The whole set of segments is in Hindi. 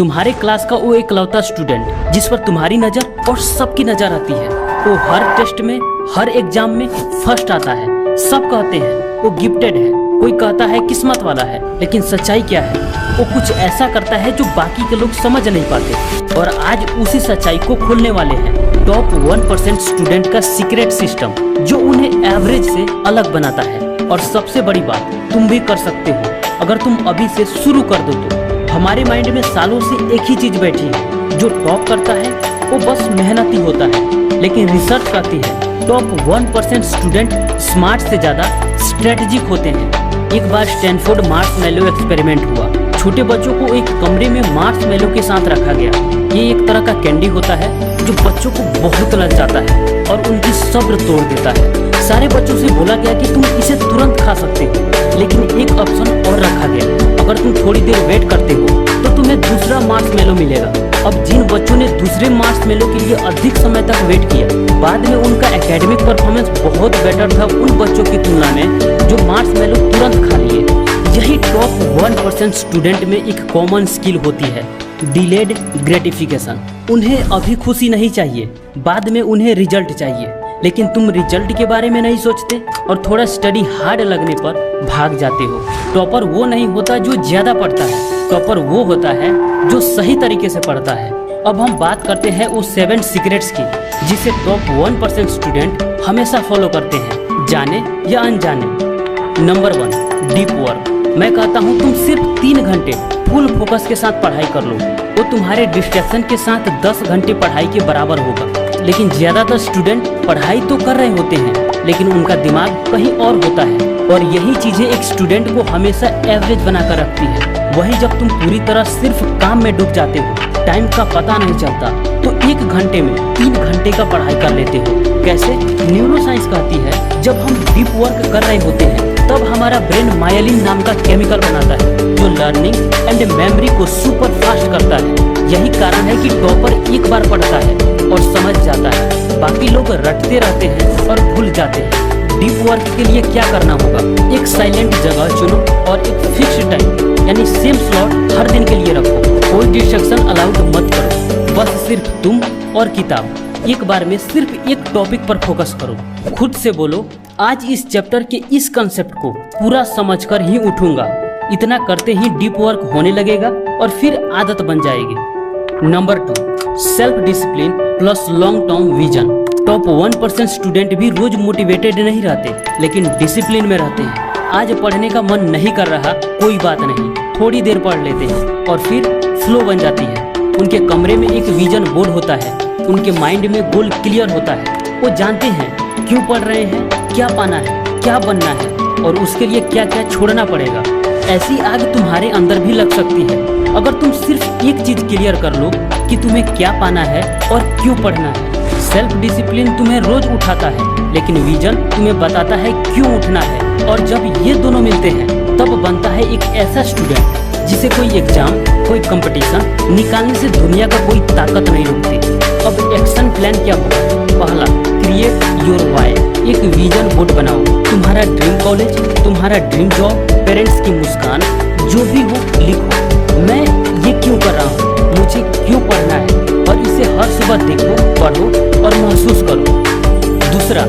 तुम्हारे क्लास का वो इकलौता स्टूडेंट जिस पर तुम्हारी नज़र और सबकी नज़र आती है। वो हर टेस्ट में, हर एग्जाम में फर्स्ट आता है। सब कहते हैं वो गिफ्टेड है, कोई कहता है किस्मत वाला है, लेकिन सच्चाई क्या है? वो कुछ ऐसा करता है जो बाकी के लोग समझ नहीं पाते। और आज उसी सच्चाई को खोलने वाले हैं टॉप 1% स्टूडेंट का सीक्रेट सिस्टम, जो उन्हें एवरेज से अलग बनाता है। और सबसे बड़ी बात, तुम भी कर सकते हो अगर तुम अभी से शुरू कर दो तो। हमारे माइंड में सालों से एक ही चीज बैठी है, जो टॉप करता है वो बस मेहनती होता है। लेकिन रिसर्च कहती है टॉप 1% स्टूडेंट स्मार्ट से ज्यादा स्ट्रेटेजिक होते हैं। एक बार स्टैनफोर्ड मार्शमैलो एक्सपेरिमेंट हुआ। छोटे बच्चों को एक कमरे में मार्शमैलो के साथ रखा गया। ये एक तरह का कैंडी होता है जो बच्चों को बहुत लग जाता है और उनकी सब्र तोड़ देता है। सारे बच्चों से बोला गया कि तुम इसे तुरंत खा सकते हो, लेकिन एक ऑप्शन और रखा गया, अगर तुम थोड़ी देर वेट करते हो तो तुम्हें दूसरा मार्शमैलो मिलेगा। अब जिन बच्चों ने दूसरे मार्शमैलो के लिए अधिक समय तक वेट किया, बाद में उनका एकेडमिक परफॉर्मेंस बहुत बेटर था उन बच्चों की तुलना में जो मार्शमैलो तुरंत खा लिए। यही टॉप 1% स्टूडेंट में एक कॉमन स्किल होती है, डिलेड ग्रेटिफिकेशन। उन्हें अभी खुशी नहीं चाहिए, बाद में उन्हें रिजल्ट चाहिए। लेकिन तुम रिजल्ट के बारे में नहीं सोचते और थोड़ा स्टडी हार्ड लगने पर भाग जाते हो। टॉपर वो नहीं होता जो ज्यादा पढ़ता है, टॉपर वो होता है जो सही तरीके से पढ़ता है। अब हम बात करते हैं उस 7 सीक्रेट्स की, जिसे टॉप 1% स्टूडेंट हमेशा फॉलो करते हैं, जाने या अनजाने। Number 1, deep work. मैं कहता हूँ तुम सिर्फ 3 घंटे फुल फोकस के साथ पढ़ाई कर लो, वो तुम्हारे डिस्ट्रैक्शन के साथ 10 घंटे पढ़ाई के बराबर होगा। लेकिन ज्यादातर स्टूडेंट पढ़ाई तो कर रहे होते हैं, लेकिन उनका दिमाग कहीं और होता है। और यही चीजें एक स्टूडेंट को हमेशा एवरेज बनाकर रखती है। वही जब तुम पूरी तरह सिर्फ काम में डूब जाते हो, टाइम का पता नहीं चलता, तो 1 घंटे में 3 घंटे का पढ़ाई कर लेते हो। कैसे? न्यूरोसाइंस कहती है जब हम डीप वर्क कर रहे होते हैं तब हमारा ब्रेन मायलिन नाम का केमिकल बनाता है, जो लर्निंग एंड मेमोरी को सुपर फास्ट करता है। यही कारण है कि टॉपर एक बार पढ़ता है और समझ जाता है, बाकी लोग रटते रहते हैं और भूल जाते हैं। डीप वर्क के लिए क्या करना होगा? एक साइलेंट जगह चुनो और एक फिक्स टाइम यानी सेम स्लॉट हर दिन के लिए रखो। कोई डिस्ट्रैक्शन अलाउड मत करो, बस सिर्फ तुम और किताब। एक बार में सिर्फ एक टॉपिक पर फोकस करो। खुद से बोलो, आज इस चैप्टर के इस कंसेप्ट को पूरा समझकर ही उठूंगा। इतना करते ही डीप वर्क होने लगेगा और फिर आदत बन जाएगी। Number 2, self discipline plus long term vision. Top 1% student भी रोज मोटिवेटेड नहीं रहते, लेकिन डिसिप्लिन में रहते हैं। आज पढ़ने का मन नहीं कर रहा, कोई बात नहीं, थोड़ी देर पढ़ लेते हैं और फिर फ्लो बन जाती है। उनके कमरे में एक विजन बोर्ड होता है, उनके माइंड में गोल क्लियर होता है। वो जानते हैं क्यों पढ़ रहे हैं, क्या पाना है, क्या बनना है और उसके लिए क्या क्या छोड़ना पड़ेगा। ऐसी आग तुम्हारे अंदर भी लग सकती है अगर तुम सिर्फ एक चीज क्लियर कर लो कि तुम्हें क्या पाना है और क्यों पढ़ना है। सेल्फ डिसिप्लिन तुम्हें रोज उठाता है, लेकिन विजन तुम्हें बताता है क्यों उठना है। और जब ये दोनों मिलते हैं तब बनता है एक ऐसा स्टूडेंट जिसे कोई एग्जाम, कोई कंपटीशन निकालने से दुनिया का कोई ताकत नहीं रोकती। अब एक्शन प्लान क्या होगा? पहला, क्रिएट योर व्हाई। एक विजन बोर्ड बनाओ। तुम्हारा ड्रीम कॉलेज, तुम्हारा ड्रीम जॉब, पेरेंट्स की मुस्कान, जो भी हो लिखो। मैं ये क्यों कर रहा हूँ, मुझे क्यों पढ़ना है, और इसे हर सुबह देखो, पढ़ो और महसूस करो। दूसरा,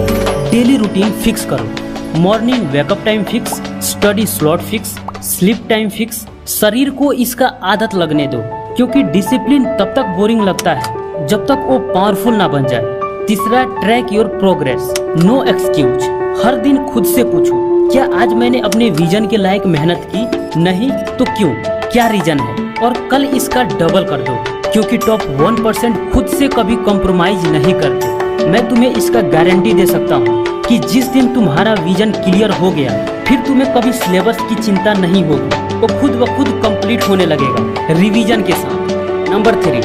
डेली रूटीन फिक्स करो। Morning wake up time fix, study slot fix, sleep time fix. शरीर को इसका आदत लगने दो, क्योंकि डिसिप्लिन तब तक बोरिंग लगता है जब तक वो पावरफुल ना बन जाए। तीसरा, track your progress, no excuse. हर दिन खुद से पूछो, क्या आज मैंने अपने विजन के लायक मेहनत की? नहीं तो क्यों? क्या रीजन है? और कल इसका डबल कर दो, क्योंकि टॉप 1% खुद से कभी कॉम्प्रोमाइज नहीं करते। मैं तुम्हें इसका गारंटी दे सकता हूँ कि जिस दिन तुम्हारा विजन क्लियर हो गया, फिर तुम्हें कभी सिलेबस की चिंता नहीं होगी, वो खुद ब खुद कंप्लीट होने लगेगा रिवीजन के साथ। Number 3,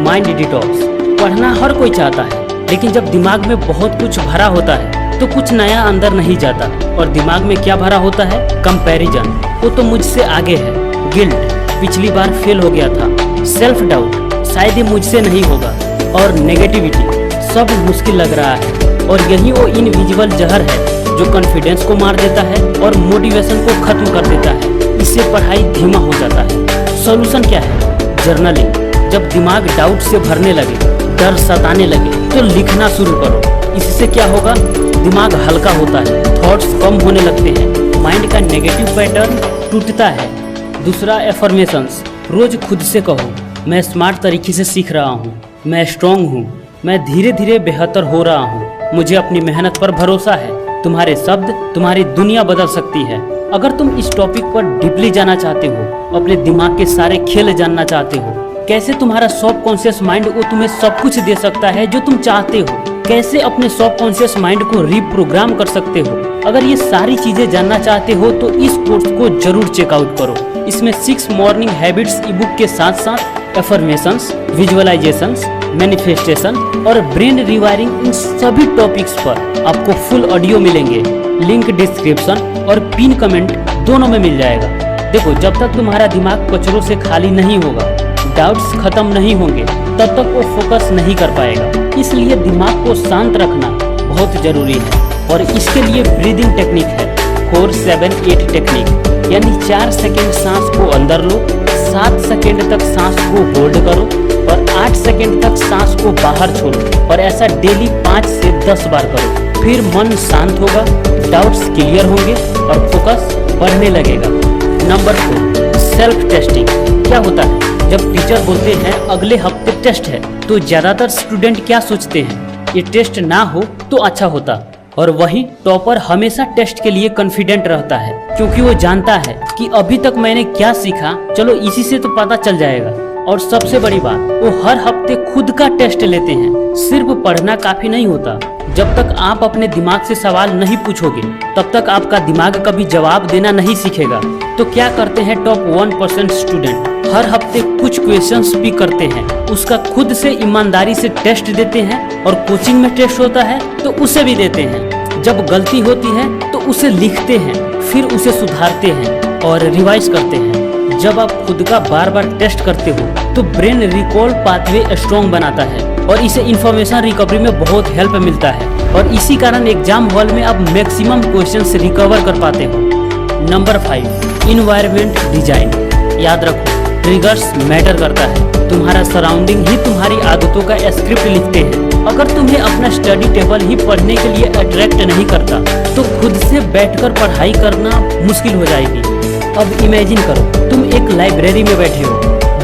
mind detox. पढ़ना हर कोई चाहता है, लेकिन जब दिमाग में बहुत कुछ भरा होता है तो कुछ नया अंदर नहीं जाता। और दिमाग में क्या भरा होता है? कंपैरिजन, वो तो मुझसे आगे है। गिल्ट, पिछली बार फेल हो गया था। सेल्फ डाउट, शायद ये मुझसे नहीं होगा। और नेगेटिविटी, सब मुश्किल लग रहा है। और यही वो इनविजिबल जहर है जो कॉन्फिडेंस को मार देता है और मोटिवेशन को खत्म कर देता है। इससे पढ़ाई धीमा हो जाता है। सॉल्यूशन क्या है? जर्नलिंग। जब दिमाग डाउट से भरने लगे, डर सताने लगे, तो लिखना शुरू करो। इससे क्या होगा? दिमाग हल्का होता है, थॉट्स कम होने लगते हैं, माइंड का नेगेटिव पैटर्न टूटता है। दूसरा, एफर्मेशंस। रोज खुद से कहो, मैं स्मार्ट तरीके से सीख रहा हूँ, मैं स्ट्रांग हूँ, मैं धीरे धीरे बेहतर हो रहा हूँ, मुझे अपनी मेहनत पर भरोसा है। तुम्हारे शब्द तुम्हारी दुनिया बदल सकती है। अगर तुम इस टॉपिक पर डीपली जाना चाहते हो, अपने दिमाग के सारे खेल जानना चाहते हो, कैसे तुम्हारा सब कॉन्शियस माइंड वो तुम्हें सब कुछ दे सकता है जो तुम चाहते हो, कैसे अपने सब कॉन्शियस माइंड को रिप्रोग्राम कर सकते हो, अगर ये सारी चीजें जानना चाहते हो तो इस कोर्स को जरूर चेकआउट करो। इसमें 6 मॉर्निंग हैबिट्स ई बुक के साथ साथ एफर्मेशंस, विजुअलाइजेशंस, मैनिफेस्टेशन और ब्रेन रिवायरिंग, इन सभी टॉपिक्स पर आपको फुल ऑडियो मिलेंगे। लिंक डिस्क्रिप्शन और पिन कमेंट दोनों में मिल जाएगा। देखो, जब तक तुम्हारा दिमाग कचरों से खाली नहीं होगा, डाउट्स खत्म नहीं होंगे, तब तक वो फोकस नहीं कर पाएगा। इसलिए दिमाग को शांत रखना बहुत जरूरी है और इसके लिए ब्रीदिंग टेक्निक है, 4-7-8 टेक्निक। यानी 4 सेकेंड सांस को अंदर लो, 7 सेकेंड तक सांस को होल्ड करो और 8 सेकेंड तक सांस को बाहर छोड़ो। और ऐसा डेली 5 से 10 बार करो। फिर मन शांत होगा, डाउट्स क्लियर होंगे और फोकस बढ़ने लगेगा। Number 4, self testing. क्या होता है? जब टीचर बोलते हैं अगले हफ्ते टेस्ट है, तो ज्यादातर स्टूडेंट क्या सोचते हैं? ये टेस्ट ना हो तो अच्छा होता। और वही टॉपर हमेशा टेस्ट के लिए कॉन्फिडेंट रहता है, क्योंकि वो जानता है कि अभी तक मैंने क्या सीखा, चलो इसी से तो पता चल जाएगा। और सबसे बड़ी बात, वो हर हफ्ते खुद का टेस्ट लेते हैं। सिर्फ पढ़ना काफी नहीं होता। जब तक आप अपने दिमाग से सवाल नहीं पूछोगे, तब तक आपका दिमाग कभी जवाब देना नहीं सीखेगा। तो क्या करते हैं टॉप 1% स्टूडेंट? हर हफ्ते कुछ क्वेश्चंस भी करते हैं, उसका खुद से ईमानदारी से टेस्ट देते हैं, और कोचिंग में टेस्ट होता है तो उसे भी देते हैं। जब गलती होती है तो उसे लिखते हैं, फिर उसे सुधारते हैं और रिवाइज करते हैं। जब आप खुद का बार बार टेस्ट करते हो तो ब्रेन रिकॉल पाथवे स्ट्रॉन्ग बनाता है और इसे इंफॉर्मेशन रिकवरी में बहुत हेल्प मिलता है। और इसी कारण एग्जाम हॉल में आप मैक्सिमम क्वेश्चंस रिकवर कर पाते हो। Number 5, environment design. याद रखो, ट्रिगर्स मैटर करता है। तुम्हारा सराउंडिंग ही तुम्हारी आदतों का स्क्रिप्ट लिखते हैं। अगर तुम्हें अपना स्टडी टेबल ही पढ़ने के लिए अट्रैक्ट नहीं करता, तो खुद से बैठकर पढ़ाई करना मुश्किल हो जाएगी। अब इमेजिन करो, तुम एक लाइब्रेरी में बैठे हो,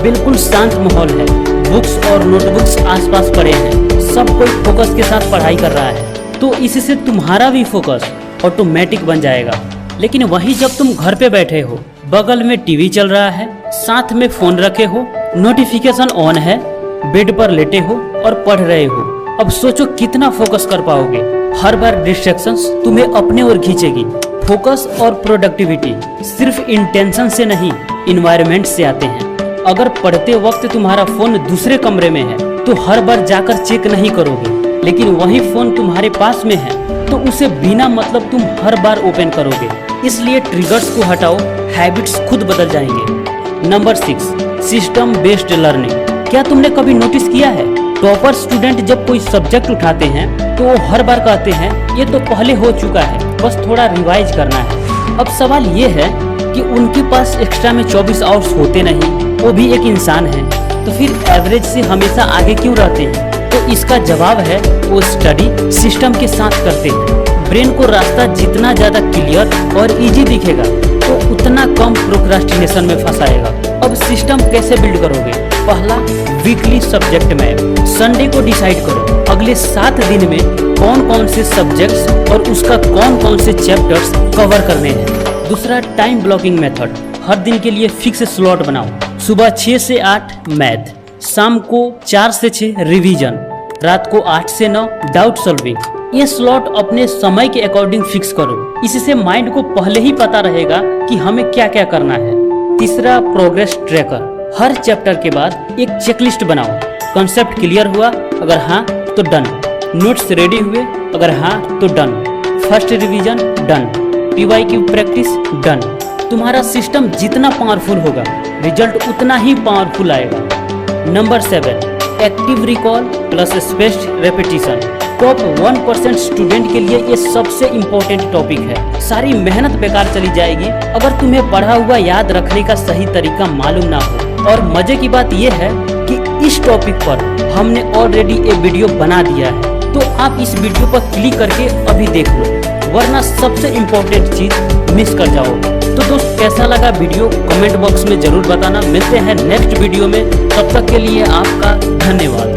बिल्कुल शांत माहौल है, बुक्स और नोटबुक्स आसपास पड़े हैं, सब कोई फोकस के साथ पढ़ाई कर रहा है, तो इससे तुम्हारा भी फोकस ऑटोमेटिक बन जाएगा। लेकिन वही जब तुम घर पे बैठे हो, बगल में टीवी चल रहा है, साथ में फोन रखे हो, नोटिफिकेशन ऑन है, बेड पर लेटे हो और पढ़ रहे हो, अब सोचो कितना फोकस कर पाओगे। हर बार डिस्ट्रैक्शंस तुम्हें अपने ओर खींचेगी। फोकस और प्रोडक्टिविटी सिर्फ इंटेंशन से नहीं, इन्वायरमेंट से आते हैं। अगर पढ़ते वक्त तुम्हारा फोन दूसरे कमरे में है तो हर बार जाकर चेक नहीं करोगे, लेकिन वही फोन तुम्हारे पास में है तो उसे बिना मतलब तुम हर बार ओपन करोगे। इसलिए ट्रिगर्स को हटाओ, हैबिट्स खुद बदल जाएंगे। Number 6, system based learning. क्या तुमने कभी नोटिस किया है, टॉपर स्टूडेंट जब कोई सब्जेक्ट उठाते हैं तो वो हर बार कहते हैं ये तो पहले हो चुका है, बस थोड़ा रिवाइज करना है। अब सवाल ये है कि उनके पास एक्स्ट्रा में 24 आवर्स होते नहीं, वो भी एक इंसान है, तो फिर एवरेज से हमेशा आगे क्यों रहते हैं? तो इसका जवाब है, वो स्टडी सिस्टम के साथ करते हैं। ब्रेन को रास्ता जितना ज्यादा क्लियर और इजी दिखेगा तो उतना कम प्रोक्रास्टिनेशन में फंसाएगा। अब सिस्टम कैसे बिल्ड करोगे? पहला, वीकली सब्जेक्ट मैप। संडे को डिसाइड करो अगले 7 दिन में कौन कौन से सब्जेक्ट्स और उसका कौन कौन से चैप्टर्स कवर करने हैं। दूसरा, टाइम ब्लॉकिंग मेथड। हर दिन के लिए फिक्स स्लॉट बनाओ। सुबह 6 से 8 मैथ, शाम को 4 से 6 रिवीजन, रात को 8 से 9 डाउट सॉल्विंग। ये स्लॉट अपने समय के अकॉर्डिंग फिक्स करो। इससे माइंड को पहले ही पता रहेगा कि हमें क्या क्या करना है। तीसरा, प्रोग्रेस ट्रैकर। हर चैप्टर के बाद एक चेकलिस्ट बनाओ। कॉन्सेप्ट क्लियर हुआ? अगर हाँ तो डन। नोट्स रेडी हुए? अगर हाँ तो done. First revision done. PYQ practice done. तुम्हारा सिस्टम जितना पावरफुल होगा, रिजल्ट उतना ही पावरफुल आएगा। Number 7, active recall plus spaced repetition. Top 1% student के लिए ये सबसे इम्पोर्टेंट टॉपिक है। सारी मेहनत बेकार चली जाएगी अगर तुम्हें पढ़ा हुआ याद रखने का सही तरीका मालूम ना हो। और मजे की बात यह है कि इस टॉपिक पर हमने ऑलरेडी एक वीडियो बना दिया है, तो आप इस वीडियो पर क्लिक करके अभी देख लो, वरना सबसे इम्पोर्टेंट चीज मिस कर जाओगे। तो दोस्त कैसा लगा वीडियो कमेंट बॉक्स में जरूर बताना। मिलते हैं नेक्स्ट वीडियो में, तब तक के लिए आपका धन्यवाद।